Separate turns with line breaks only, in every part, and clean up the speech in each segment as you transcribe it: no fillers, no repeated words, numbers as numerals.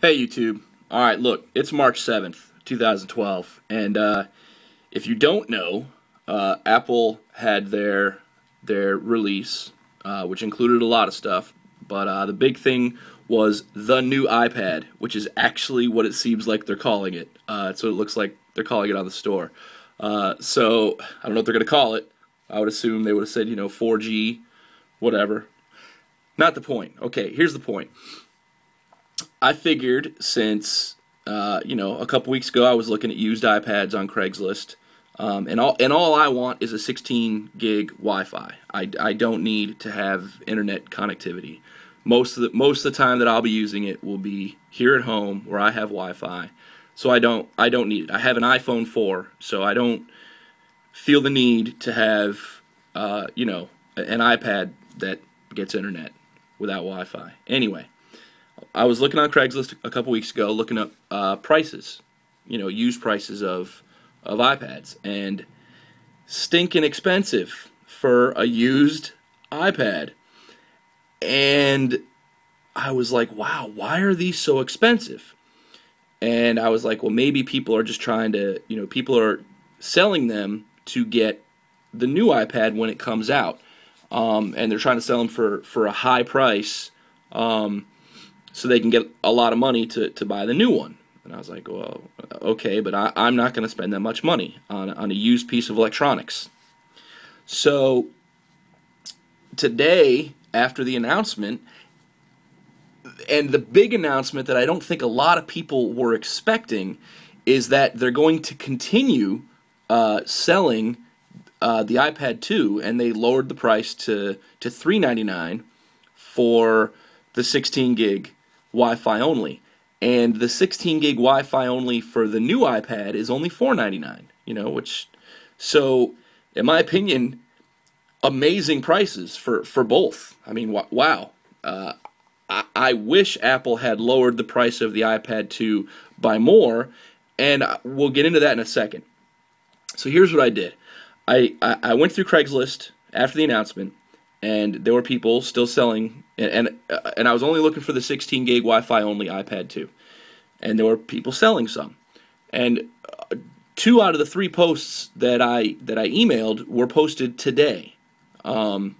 Hey YouTube. Alright, look, it's March 7th, 2012, and if you don't know, Apple had their release, which included a lot of stuff, but the big thing was the new iPad, which is actually what it seems like they're calling it. So it looks like they're calling it on the store. So I don't know what they're going to call it. I would assume they would have said, 4G, whatever. Not the point. Okay, here's the point. I figured since, a couple weeks ago I was looking at used iPads on Craigslist, and all I want is a 16 gig Wi-Fi. I don't need to have internet connectivity. Most of the time that I'll be using it will be here at home where I have Wi-Fi, so I don't need it. I have an iPhone 4, so I don't feel the need to have an iPad that gets internet without Wi-Fi. Anyway, I was looking on Craigslist a couple weeks ago, looking up prices, used prices of iPads, and stinking expensive for a used iPad. And I was like, wow, why are these so expensive? And I was like, well, maybe people are just trying to, people are selling them to get the new iPad when it comes out, and they're trying to sell them for a high price, so they can get a lot of money to buy the new one. And I was like, well, okay, but I'm not going to spend that much money on a used piece of electronics. So today, after the announcement, and the big announcement that I don't think a lot of people were expecting, is that they're going to continue selling the iPad 2, and they lowered the price to $399 for the 16 gig Wi-Fi only, and the 16 gig Wi-Fi only for the new iPad is only $499. So in my opinion, amazing prices for both. I mean, wow. I wish Apple had lowered the price of the iPad 2 by more, and we'll get into that in a second. So here's what I did. I went through Craigslist after the announcement, and there were people still selling, and I was only looking for the 16 gig Wi-Fi only iPad 2, and there were people selling some, and 2 out of the 3 posts that I emailed were posted today, and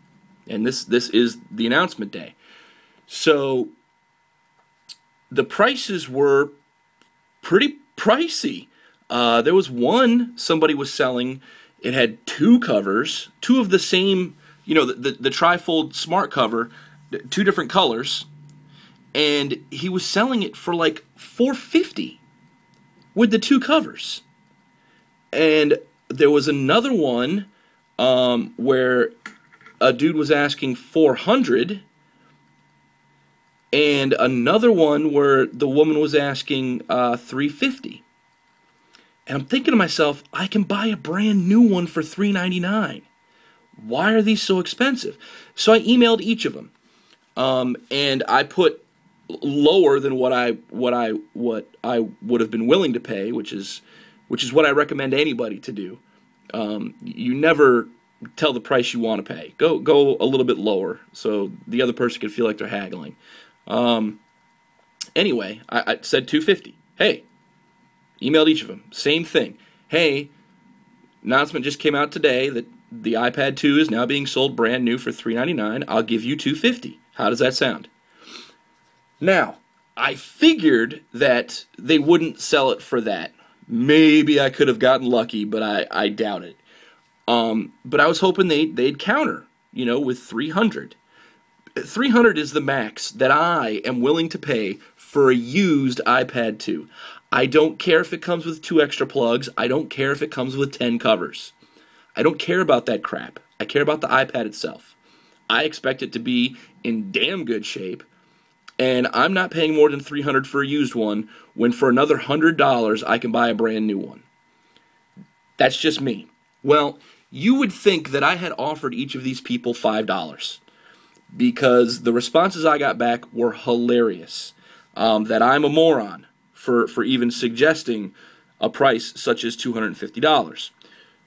this is the announcement day. So the prices were pretty pricey. There was one somebody was selling. It had 2 covers, 2 of the same, the trifold smart cover, 2 different colors, and he was selling it for like $450 with the 2 covers. And there was another one where a dude was asking $400, and another one where the woman was asking $350. And I'm thinking to myself, I can buy a brand new one for $399. Why are these so expensive? So I emailed each of them, and I put lower than what I would have been willing to pay, which is what I recommend anybody to do. You never tell the price you want to pay. Go a little bit lower so the other person can feel like they're haggling. Anyway, I said $250. Hey. Emailed each of them. Same thing. Hey, announcement just came out today that the iPad 2 is now being sold brand new for $399. I'll give you $250. How does that sound? Now, I figured that they wouldn't sell it for that. Maybe I could have gotten lucky, but I doubt it. But I was hoping they'd counter, with $300. $300 is the max that I am willing to pay for a used iPad 2. I don't care if it comes with 2 extra plugs. I don't care if it comes with 10 covers. I don't care about that crap. I care about the iPad itself. I expect it to be in damn good shape, and I'm not paying more than $300 for a used one when for another $100 I can buy a brand new one. That's just me. Well, you would think that I had offered each of these people $5, because the responses I got back were hilarious. That I'm a moron for even suggesting a price such as $250.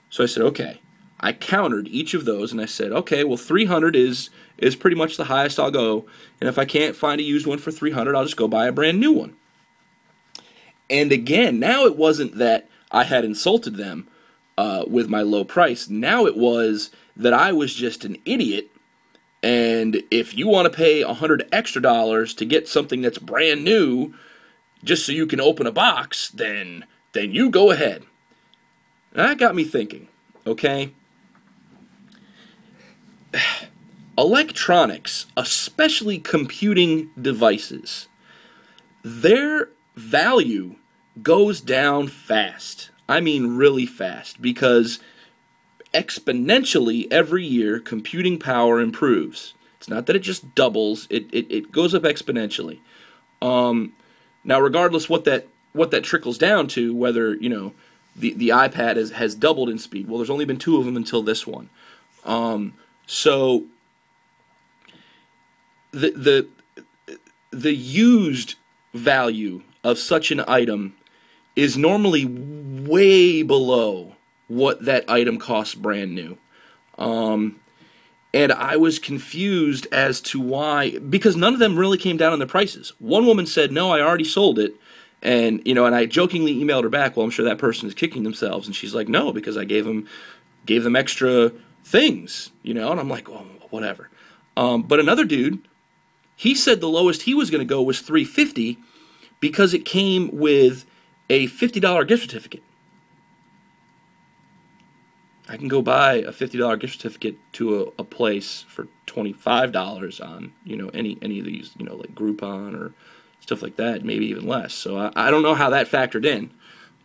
So I said, okay. I countered each of those, and I said, okay, well, $300 is pretty much the highest I'll go, and if I can't find a used one for $300, I'll just go buy a brand new one. And again, now it wasn't that I had insulted them with my low price. Now it was that I was just an idiot. And if you want to pay $100 extra to get something that's brand new, just so you can open a box, then you go ahead. And that got me thinking, okay? Electronics, especially computing devices, their value goes down fast. I mean really fast, because exponentially every year computing power improves. It's not that it just doubles, it goes up exponentially. Now regardless what that trickles down to, whether, you know, the iPad has doubled in speed. Well, there's only been 2 of them until this one. So the used value of such an item is normally way below what that item costs brand new. And I was confused as to why, because none of them really came down on their prices. One woman said, no, I already sold it. And, you know, and I jokingly emailed her back, well, I'm sure that person is kicking themselves. And she's like, no, because I gave them extra things, you know. And I'm like, well, whatever. But another dude, he said the lowest he was going to go was $350 because it came with a $50 gift certificate. I can go buy a $50 gift certificate to a place for $25 on, you know, any of these, you know, like Groupon or stuff like that, maybe even less. So I don't know how that factored in.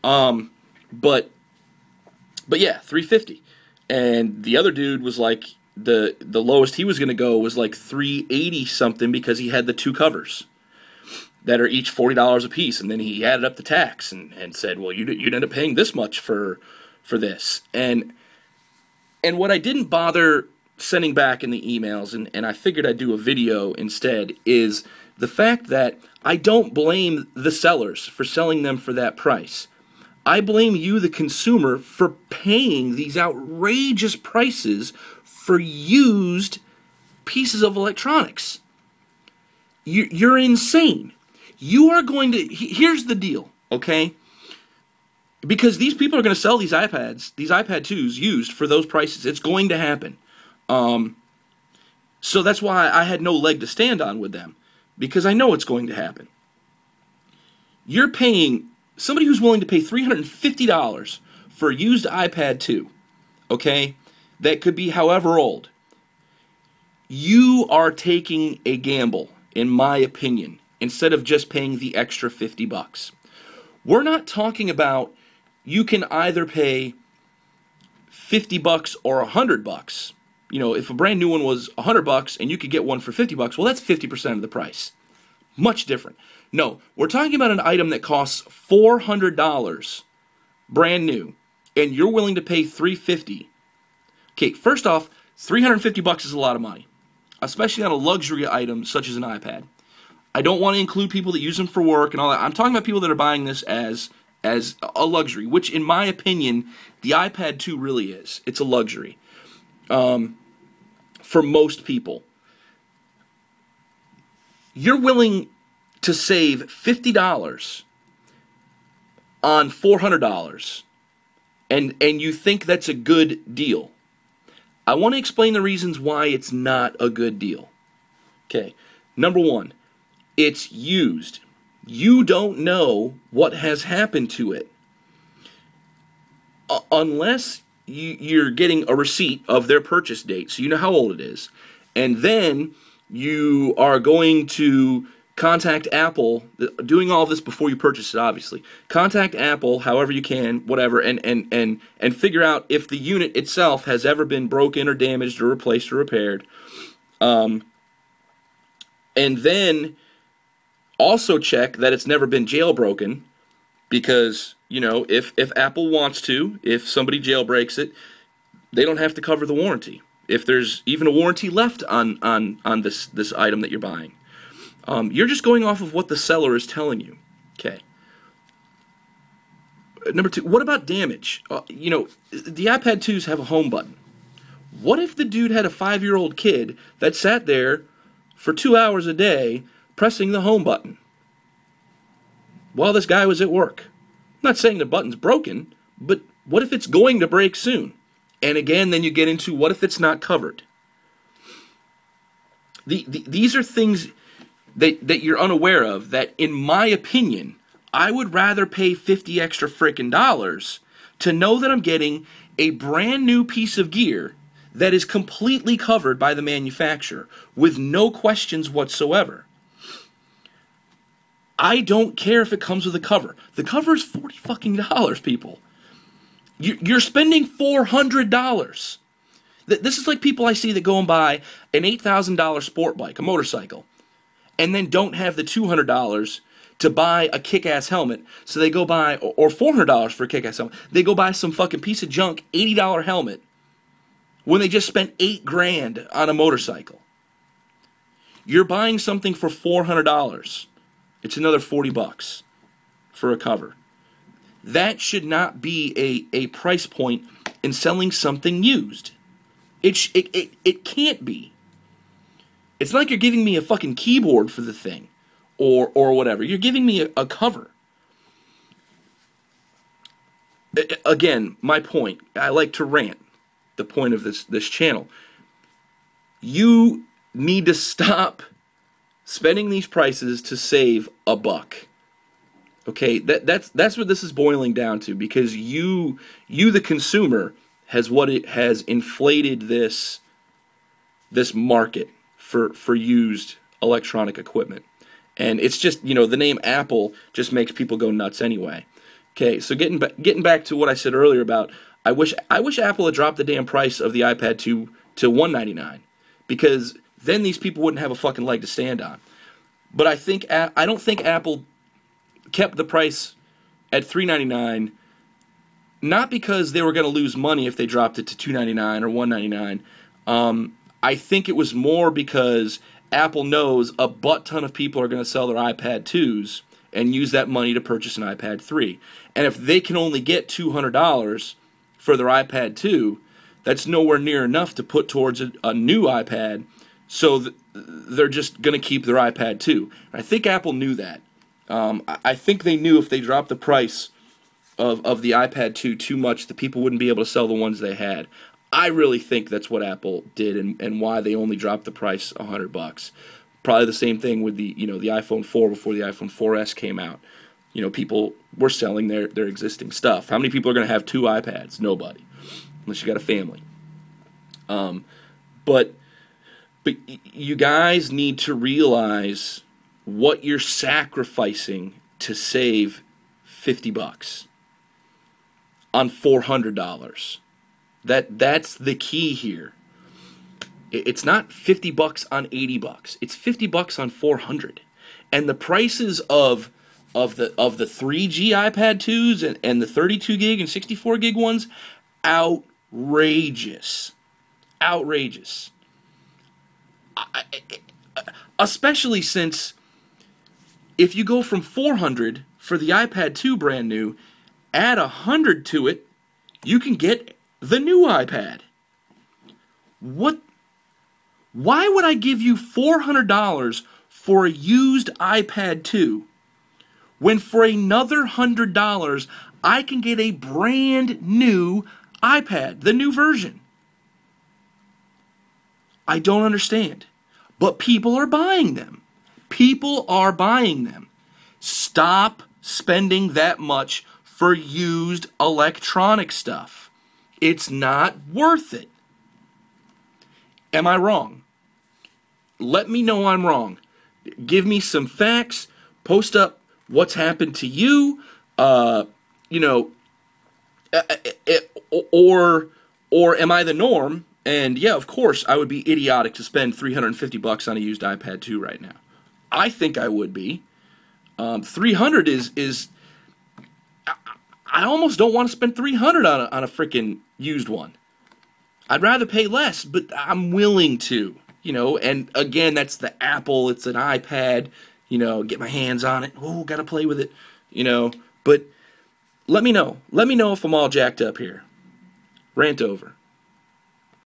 But yeah, $350. And the other dude was like, the lowest he was going to go was like $380 something because he had the 2 covers that are each $40 a piece. And then he added up the tax and said, well, you'd end up paying this much for this. And what I didn't bother sending back in the emails, and I figured I'd do a video instead, is the fact that I don't blame the sellers for selling them for that price. I blame you, the consumer, for paying these outrageous prices for used pieces of electronics. You're insane. You are going to... Here's the deal, okay? Because these people are going to sell these iPads, these iPad 2s used for those prices. It's going to happen. So that's why I had no leg to stand on with them. Because I know it's going to happen. You're paying somebody who's willing to pay $350 for a used iPad 2, okay, that could be however old. You are taking a gamble, in my opinion, instead of just paying the extra $50. We're not talking about you can either pay $50 or $100. You know, if a brand new one was $100 and you could get one for $50, well, that's 50% of the price. Much different. No, we're talking about an item that costs $400 brand new, and you're willing to pay $350. Okay, first off, $350 is a lot of money, especially on a luxury item such as an iPad. I don't want to include people that use them for work and all that. I'm talking about people that are buying this as a luxury, which in my opinion, the iPad 2 really is. It's a luxury. For most people. You're willing to save $50 on $400, and you think that's a good deal. I want to explain the reasons why it's not a good deal. Okay, number one, it's used. You don't know what has happened to it. Unless you're getting a receipt of their purchase date, so you know how old it is. And then you are going to contact Apple, doing all this before you purchase it, obviously. Contact Apple however you can, whatever, and figure out if the unit itself has ever been broken or damaged or replaced or repaired. And then also check that it's never been jailbroken, because, you know, if Apple wants to, if somebody jailbreaks it, they don't have to cover the warranty. If there's even a warranty left on this item that you're buying. You're just going off of what the seller is telling you. Okay. Number two, what about damage? You know, the iPad 2s have a home button. What if the dude had a 5-year-old kid that sat there for 2 hours a day pressing the home button? while this guy was at work. I'm not saying the button's broken, but what if it's going to break soon? And again, then you get into what if it's not covered? These are things that you're unaware of that, in my opinion, I would rather pay 50 extra frickin' dollars to know that I'm getting a brand new piece of gear that is completely covered by the manufacturer with no questions whatsoever. I don't care if it comes with a cover. The cover is $40 fucking dollars, people. You're spending $400. This is like people I see that go and buy an $8,000 sport bike, a motorcycle, and then don't have the $200 to buy a kick-ass helmet. So they go buy, or $400 for a kick-ass helmet. They go buy some fucking piece of junk, $80 helmet, when they just spent $8 grand on a motorcycle. You're buying something for $400. It's another 40 bucks for a cover. That should not be a price point in selling something used. It can't be. It's not like you're giving me a fucking keyboard for the thing or whatever. You're giving me a cover. Again, my point. I like to rant. The point of this channel. You need to stop spending these prices to save a buck. Okay, that's what this is boiling down to, because you the consumer has inflated this market for used electronic equipment. And it's just, the name Apple just makes people go nuts anyway. Okay, so getting back to what I said earlier about I wish Apple had dropped the damn price of the iPad 2 to $199, because then these people wouldn't have a fucking leg to stand on. But I don't think Apple kept the price at $399, not because they were going to lose money if they dropped it to $299 or $199. I think it was more because Apple knows a butt ton of people are going to sell their iPad 2s and use that money to purchase an iPad 3. And if they can only get $200 for their iPad 2, that's nowhere near enough to put towards a new iPad, so they're just going to keep their iPad 2. And I think Apple knew that. I think they knew if they dropped the price of the iPad 2 too much, the people wouldn't be able to sell the ones they had. I really think that's what Apple did, and why they only dropped the price $100. Probably the same thing with the the iPhone 4 before the iPhone 4S came out. People were selling their existing stuff. How many people are going to have two iPads? Nobody, unless you got a family. But you guys need to realize what you're sacrificing to save $50 on $400. That's the key here. It's not $50 on $80. It's $50 on $400. And the prices of the 3G iPad 2s and the 32 gig and 64 gig ones, outrageous. Outrageous. Especially since if you go from $400 for the iPad 2 brand new, add $100 to it, you can get the new iPad. What? Why would I give you $400 for a used iPad 2 when for another $100 I can get a brand new iPad, the new version? I don't understand. But people are buying them. People are buying them. Stop spending that much for used electronic stuff. It's not worth it. Am I wrong? Let me know I'm wrong. Give me some facts. Post up what's happened to you. Or am I the norm? And yeah, of course, I would be idiotic to spend $350 on a used iPad 2 right now. I think I would be. $300 is. I almost don't want to spend $300 on a freaking used one. I'd rather pay less, but I'm willing to. And again, that's the Apple. It's an iPad. Get my hands on it. Oh, gotta play with it. But let me know. Let me know if I'm all jacked up here. Rant over.